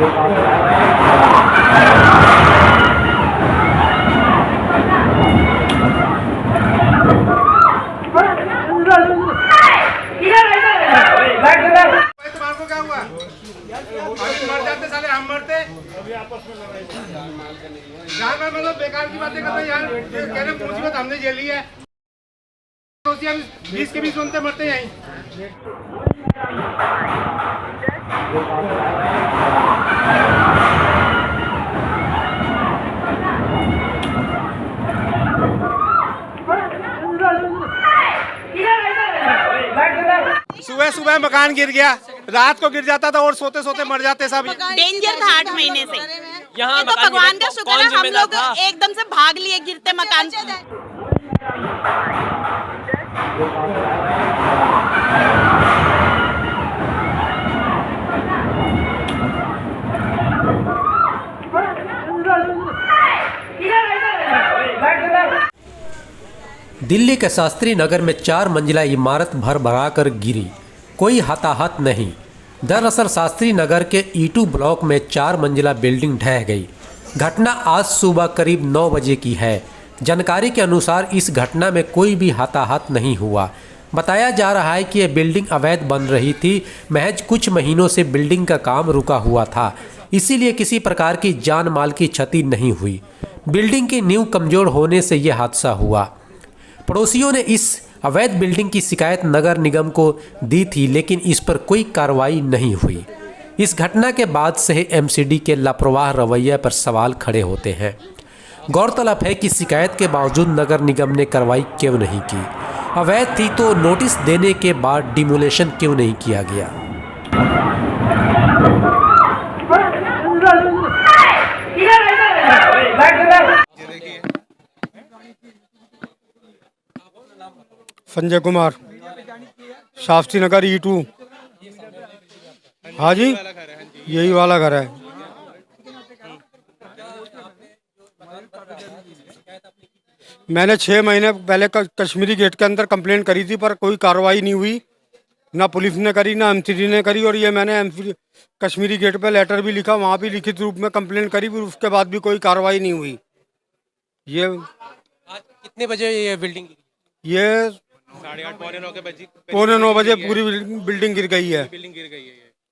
को क्या हुआ? अभी मर जाते साले, हम मरते। यार मैं मतलब बेकार की बातें कर रहा हूँ यार। कह रहे मुसीबत हमने झेली है। 20 के 20 बनते मरते यहीं। सुबह सुबह मकान गिर गया, रात को गिर जाता था और सोते सोते मर जाते सब। डेंजर था 8 महीने से। यहाँ तो भगवान का शुक्र है हम लोग एकदम से भाग लिए गिरते मकान से। दिल्ली के शास्त्री नगर में 4 मंजिला इमारत भर कर गिरी, कोई हताहत नहीं। दरअसल शास्त्री नगर के E2 ब्लॉक में 4 मंजिला बिल्डिंग ढह गई। घटना आज सुबह करीब 9 बजे की है। जानकारी के अनुसार इस घटना में कोई भी हताहत नहीं हुआ। बताया जा रहा है कि यह बिल्डिंग अवैध बन रही थी। महज कुछ महीनों से बिल्डिंग का काम रुका हुआ था, इसीलिए किसी प्रकार की जान माल की क्षति नहीं हुई। बिल्डिंग की नींव कमजोर होने से यह हादसा हुआ। पड़ोसियों ने इस अवैध बिल्डिंग की शिकायत नगर निगम को दी थी, लेकिन इस पर कोई कार्रवाई नहीं हुई। इस घटना के बाद से MCD के लापरवाह रवैये पर सवाल खड़े होते हैं। गौरतलब है कि शिकायत के बावजूद नगर निगम ने कार्रवाई क्यों नहीं की? अवैध थी तो नोटिस देने के बाद डिमोलेशन क्यों नहीं किया गया? संजय कुमार, शास्त्री नगर E2। हाँ जी, यही वाला घर है। मैंने 6 महीने पहले कश्मीरी गेट के अंदर कंप्लेंट करी थी, पर कोई कार्रवाई नहीं हुई। ना पुलिस ने करी, ना MCD ने करी। और ये मैंने कश्मीरी गेट पे लेटर भी लिखा, वहाँ भी लिखित रूप में कंप्लेंट करी, फिर उसके बाद भी कोई कार्रवाई नहीं हुई। ये आज कितने बजे ये बिल्डिंग? ये 8:30 पौने 9 बजे पूरी बिल्डिंग गिर गई है।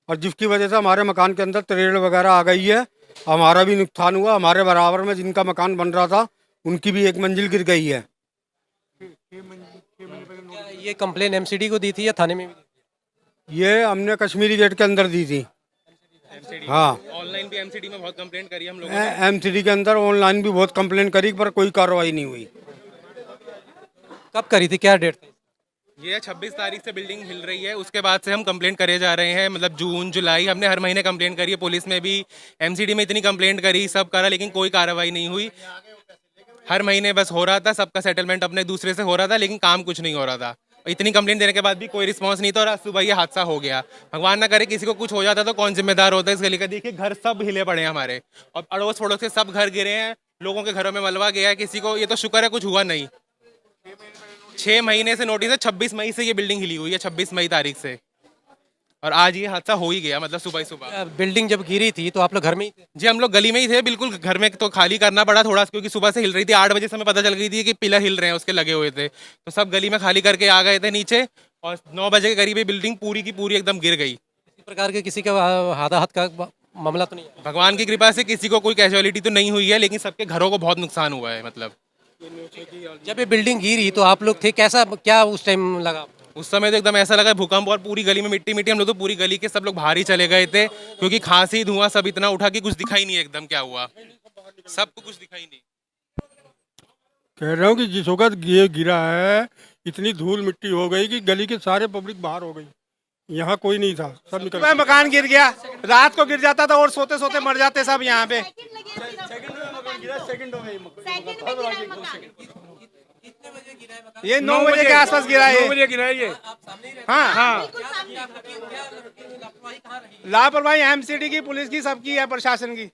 और जिसकी वजह से हमारे मकान के अंदर तरेड़ वगैरह आ गई है। हमारा भी नुकसान हुआ। हमारे बराबर में जिनका मकान बन रहा था उनकी भी 1 मंजिल गिर गई है। ये कंप्लेन MCD को दी थी या थाने में भी? ये हमने कश्मीरी गेट के अंदर दी थी। हाँ, ऑनलाइन भी MCD में बहुत कंप्लेंट करी हम लोगों ने। MCD के अंदर ऑनलाइन भी बहुत कंप्लेंट करी, पर कोई कार्रवाई नहीं हुई। कब करी थी, क्या डेट थी? ये 26 तारीख से बिल्डिंग हिल रही है, उसके बाद से हम कंप्लेंट करे जा रहे हैं। मतलब जून जुलाई हमने हर महीने कंप्लेंट करी है। पुलिस में भी, MCD में इतनी कंप्लेंट करी, सब करा, लेकिन कोई कार्रवाई नहीं हुई। हर महीने बस हो रहा था, सबका सेटलमेंट अपने दूसरे से हो रहा था, लेकिन काम कुछ नहीं हो रहा था। इतनी कंप्लेंट देने के बाद भी कोई रिस्पांस नहीं था। और आज सुबह ये हादसा हो गया। भगवान ना करे किसी को कुछ हो जाता तो कौन जिम्मेदार होता है इस गली का? देखिए घर सब हिले पड़े हैं हमारे, और अड़ोस पड़ोस के सब घर गिरे हैं। लोगों के घरों में मलबा गया है। किसी को ये तो शुक्र है कुछ हुआ नहीं। 6 महीने से नोटिस है। 26 मई से ये बिल्डिंग हिली हुई है, 26 मई तारीख से। और आज ये हादसा हो ही गया, मतलब सुबह ही सुबह। बिल्डिंग जब गिरी थी तो आप लोग घर में ही थे? जी, हम लोग गली में ही थे। बिल्कुल घर में तो खाली करना पड़ा थोड़ा, क्योंकि सुबह से हिल रही थी। 8 बजे से हमें पता चल गई थी कि पिलर हिल रहे हैं, उसके लगे हुए थे। तो सब गली में खाली करके आ गए थे नीचे, और 9 बजे के करीब ये बिल्डिंग पूरी की पूरी एकदम गिर गई। किसी प्रकार के किसी का हताहत का मामला तो नहीं? भगवान की कृपा से किसी को कोई कैजुअलिटी तो नहीं हुई है, लेकिन सबके घरों को बहुत नुकसान हुआ है। मतलब जब ये बिल्डिंग गिरी तो आप लोग थे, कैसा क्या उस टाइम लगा? उस समय तो एकदम ऐसा लगा भूकंप, और पूरी गली में मिट्टी मिट्टी। हम लोग तो पूरी गली के सब लोग बाहर ही चले गए थे, क्योंकि खांसी धुआं सब इतना उठा कि कुछ दिखाई नहीं एकदम क्या हुआ। सबको कुछ दिखाई नहीं। कह रहा हूँ कि जिस वक्त ये गिरा है, इतनी धूल मिट्टी हो गई कि गली के सारे पब्लिक बाहर हो गई। यहाँ कोई नहीं था, सब निकल गए। मकान गिर गया, रात को गिर जाता था और सोते सोते मर जाते सब यहाँ पे। ये 9 बजे के आसपास गिरा है। 9 बजे गिरा है ये। हाँ, लापरवाही MCD की, पुलिस की, सबकी है, प्रशासन की।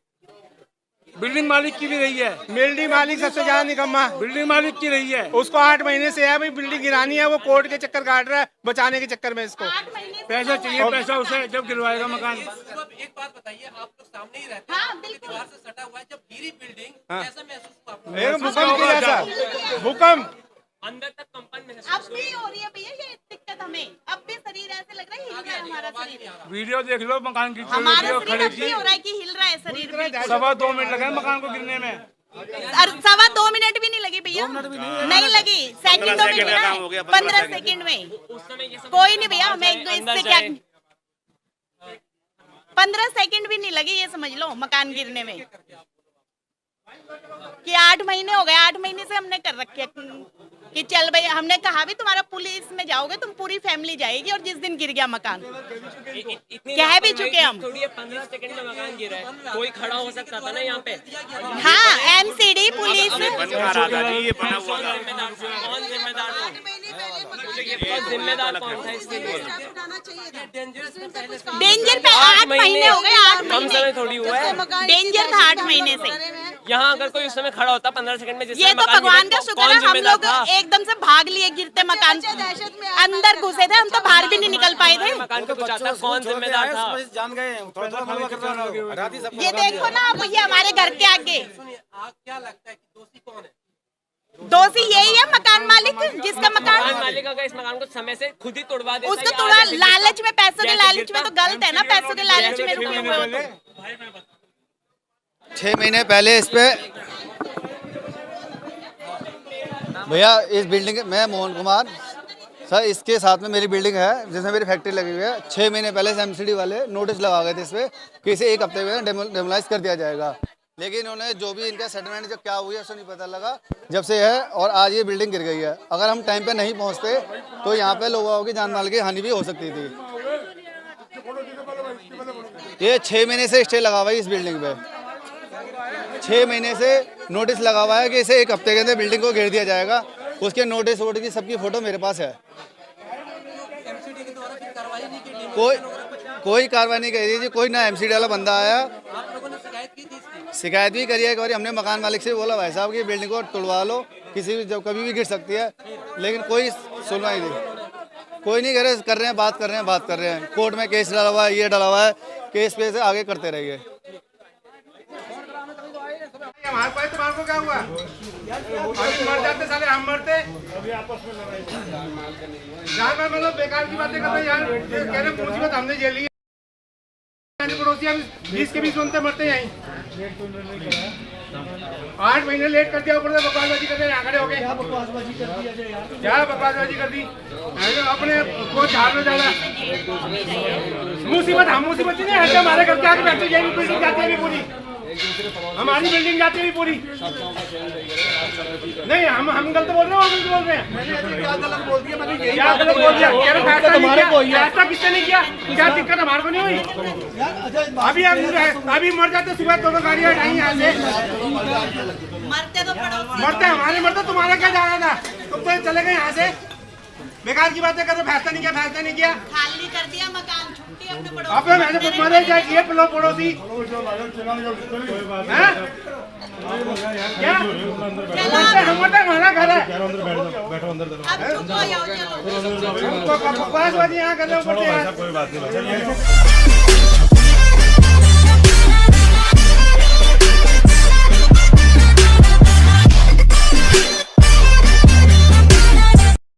बिल्डिंग मालिक की भी रही है, बिल्डिंग मालिक सबसे ज्यादा निकम्मा, बिल्डिंग मालिक की रही है। उसको 8 महीने से है भाई बिल्डिंग गिरानी है, वो कोर्ट के चक्कर काट रहा है बचाने के चक्कर में इसको। 8 महीने से पैसा चाहिए, पैसा उसे जब गिरवाएगा मकान। एक बात बताइए, आप लोग सामने ही रहते हैं, हाँ बिल्कुल दीवार से सटा हुआ है, जब गिरी बिल्डिंग कैसा महसूस हुआ आपको? एक भूकंप की जैसा, भूकंप अंदर तक कंपन में अब भी हो रही है भैया ये दिक्कत हमें, अब भी शरीर ऐसे लग रहा है हिल रहा है हमारा शरीर, वीडियो देख लो मकान की, हमारा वीडियो शरीर खड़ी अब भी थी, हो रहा है कि हिल रहा है शरीर भी। 2.25 मिनट लगे मकान को गिरने में। और 2.25 मिनट भी नहीं लगी भैया, नहीं लगी, सेकंडों में गिरा है, 15 सेकंड में। कोई नहीं भैया, हमें इससे क्या, 15 सेकंड भी नहीं लगी, ये समझ लो मकान गिरने में। कि 8 महीने हो गए, 8 महीने से हमने कर रखे कि चल भाई, हमने कहा भी तुम्हारा पुलिस में जाओगे, तुम पूरी फैमिली जाएगी, और जिस दिन गिर गया मकान कह भी चुके हम। 15 सेकंड में मकान गिरा है, कोई खड़ा हो सकता था ना यहाँ पे। हाँ एमसीडी पुलिस, कौन जिम्मेदार था? जिम्मेदार कौन था इसके लिए? डेंजर पे 8 महीने हो गए, 8 कम समय महीने थोड़ी हुआ है। डेंजर था 8 महीने से। यहाँ अगर कोई उस समय खड़ा होता 15 सेकंड में, ये तो भगवान का शुक्र है, हम लोग एकदम से भाग लिए गिरते मकान, अंदर घुसे थे हम, तो बाहर भी नहीं निकल पाए थे। मकान को कुछ आता, कौन जिम्मेदार था? जान गए ये देखो ना भैया हमारे घर के आगे, क्या लगता है कि दोषी कौन है? दोषी यही है मकान मालिक, जिसका मकान मकान, मालिक अगर इस मकान को समय से खुद ही तोड़वा देता, उसको थोड़ा लालच में, पैसों के लालच में, तो गलत है ना, पैसों के लालच में रुके हुए हो तो। 6 महीने पहले इस पे भैया, इस बिल्डिंग, मैं मोहन कुमार सर, इसके साथ में मेरी बिल्डिंग है जिसमें मेरी फैक्ट्री लगी हुई है। 6 महीने पहले से एमसीडी वाले नोटिस लगा गए थे इस पे कि इसे 1 हफ्ते में डेमोलाइज कर दिया जाएगा, लेकिन इन्होंने जो भी इनका सेटलमेंट जो क्या हुई है उसको नहीं पता लगा जब से है, और आज ये बिल्डिंग गिर गई है। अगर हम टाइम पे नहीं पहुंचते तो यहाँ पे लोगों की जान माल की हानि भी हो सकती थी। ये 6 महीने से स्टे लगा हुआ है इस बिल्डिंग पे, 6 महीने से नोटिस लगा हुआ है कि इसे 1 हफ्ते के अंदर बिल्डिंग को घेर दिया जाएगा। उसके नोटिस वोट की सबकी फोटो मेरे पास है। कोई कार्रवाई नहीं करी थी, कोई ना एमसीडी वाला बंदा आया। शिकायत भी करी है एक बार, हमने मकान मालिक से बोला भाई साहब की बिल्डिंग को तोड़वा लो, किसी भी जब कभी भी गिर सकती है, लेकिन कोई सुनवाई नहीं, कोई नहीं कर रहे हैं, बात कर रहे हैं। कोर्ट में केस डाला हुआ है, ये डाला हुआ है, केस पे से आगे करते रहिए। हमारे पास तुम्हारे को क्या हुआ, अभी मर जाते साले, हम मरते यार। मैं मतलब बेकार की बातें करते यार, कह रहे मुसीबत हमने झेली है, पड़ोसी हम 20 के 20 सुनते मरते यहीं। 8 महीने लेट कर दिया, ऊपर से बकवासबाजी करते यहाँ खड़े हो गए। क्या बकवासबाजी कर दी अपने को झाड़ में ज्यादा मुसीबत, हम मुसीबत नहीं है, हमारे घर के आगे बैठे जाएंगे, बिल्डिंग जाती है पूरी, हमारी बिल्डिंग जाती है पूरी। नहीं हम गलत बोल रहे हैं, और गलत बोल रहे हैं। क्या गलत बोल दिया मैंने? क्या गलत बोल दिया? फैसला किसने नहीं किया? क्या दिक्कत हमारे को नहीं हुई? अभी मर जाते सुबह, दोनों गाड़ियाँ हटाई यहाँ से, मरते हमारे, मरते तुम्हारा क्या जाना था? तुम तो चले गए यहाँ से, बेकार की बातें कर रहे। फैसला नहीं किया, खाली कर दिया मकान, छुट्टी अपने पड़ोसी, अपने मैंने मरे जाए पड़ोसी क्या हमारा घर है। अब चुप हो जाओ, चलो। बकवासबाजी यहाँ कर रहे हो, ऊपर से यार।